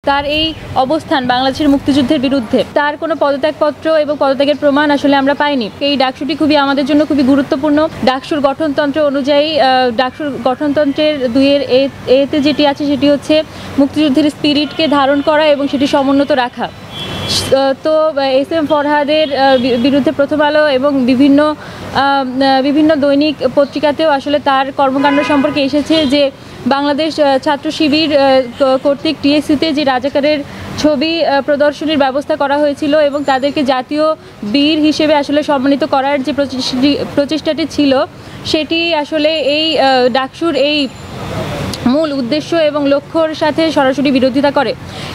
তার এই অবস্থান বাংলাদেশের মুক্তিযুদ্ধের বিরুদ্ধে তার কোনো পদত্যাগপত্র এবং পদত্যাগের প্রমাণ আসলে আমরা পাইনি। এই ডাকসুটি খুবই আমাদের জন্য খুবই গুরুত্বপূর্ণ। ডাকসুর গঠনতন্ত্র অনুযায়ী ডাকসুর গঠনতন্ত্রের 2 এতে যেটি আছে সেটি হচ্ছে মুক্তিযুদ্ধের স্পিরিটকে ধারণ করা এবং সেটি সমুন্নত রাখা। তো এস এম ফরহাদের বিরুদ্ধে প্রথম আলো এবং বিভিন্ন দৈনিক পত্রিকাতেও আসলে তার কর্মকাণ্ড সম্পর্কে এসেছে যে বাংলাদেশ ছাত্র শিবির কর্তৃক টিএসসিতে যে রাজাকারের ছবি প্রদর্শনীর ব্যবস্থা করা হয়েছিল এবং তাদেরকে জাতীয় বীর হিসেবে আসলে সম্মানিত করার যে প্রচেষ্টাটি ছিল সেটি আসলে এই ডাকসুর এই মূল উদ্দেশ্য এবং লক্ষ্যর সাথে সরাসরি বিরোধিতা করে।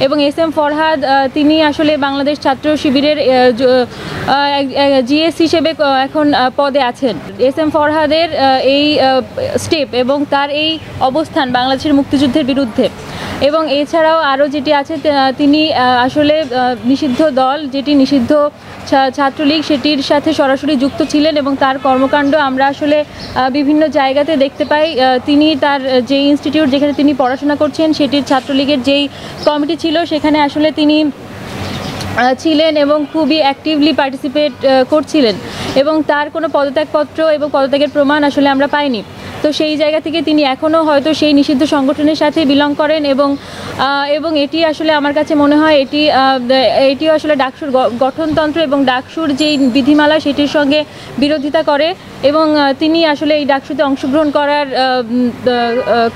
এবং এস এম ফরহাদ তিনি আসলে বাংলাদেশ ছাত্র শিবিরের জিএস হিসেবে এখন পদে আছেন। এস এম ফরহাদের এই স্টেপ এবং তার এই অবস্থান বাংলাদেশের মুক্তিযুদ্ধের বিরুদ্ধে এবং এছাড়াও আরও যেটি আছে তিনি আসলে নিষিদ্ধ দল যেটি নিষিদ্ধ ছাত্রলীগ সেটির সাথে সরাসরি যুক্ত ছিলেন এবং তার কর্মকাণ্ড আমরা আসলে বিভিন্ন জায়গাতে দেখতে পাই। তিনি তার যে ইনস্টিটিউট যেখানে তিনি পড়াশোনা করছেন সেটির ছাত্রলীগের যেই কমিটি ছিল সেখানে আসলে তিনি ছিলেন এবং খুবই অ্যাক্টিভলি পার্টিসিপেট করছিলেন এবং তার কোনো পদত্যাগপত্র এবং পদত্যাগের প্রমাণ আসলে আমরা পাইনি। তো সেই জায়গা থেকে তিনি এখনও হয়তো সেই নিষিদ্ধ সংগঠনের সাথে বিলং করেন এবং এটি আসলে আমার কাছে মনে হয় এটিও আসলে ডাকসুর গঠনতন্ত্র এবং ডাকসুর যেই বিধিমালা সেটির সঙ্গে বিরোধিতা করে এবং তিনি আসলে এই ডাকসুতে অংশগ্রহণ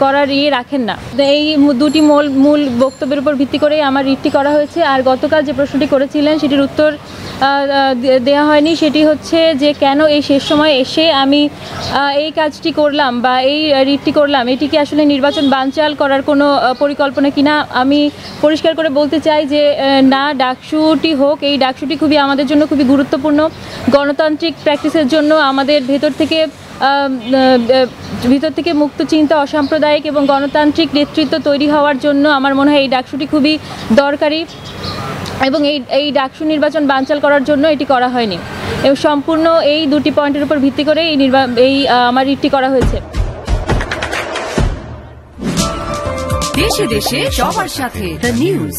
করার রাখেন না। এই দুটি মূল বক্তব্যের উপর ভিত্তি করেই আমার রিটটি করা হয়েছে। আর গতকাল যে প্রশ্নটি করেছিলেন সেটির উত্তর দেওয়া হয়নি, সেটি হচ্ছে যে কেন এই শেষ সময় এসে আমি এই কাজটি করলাম বা এই রিটটি করলাম, এটি কি আসলে নির্বাচন বানচাল করার কোনো পরিকল্পনা কিনা। আমি পরিষ্কার করে বলতে চাই যে না, ডাকসুটি হোক, এই ডাকসুটি খুবই আমাদের জন্য খুবই গুরুত্বপূর্ণ। গণতান্ত্রিক প্র্যাকটিসের জন্য আমাদের ভেতর থেকে মুক্ত চিন্তা, অসাম্প্রদায়িক এবং গণতান্ত্রিক নেতৃত্ব তৈরি হওয়ার জন্য আমার মনে হয় এই ডাকসুটি খুবই দরকারি এবং এই ডাকসু নির্বাচন বানচাল করার জন্য এটি করা হয়নি এবং সম্পূর্ণ এই দুটি পয়েন্টের উপর ভিত্তি করে আমার রিটটি করা হয়েছে। দেশে দেশে সবার সাথে দ্য নিউজ।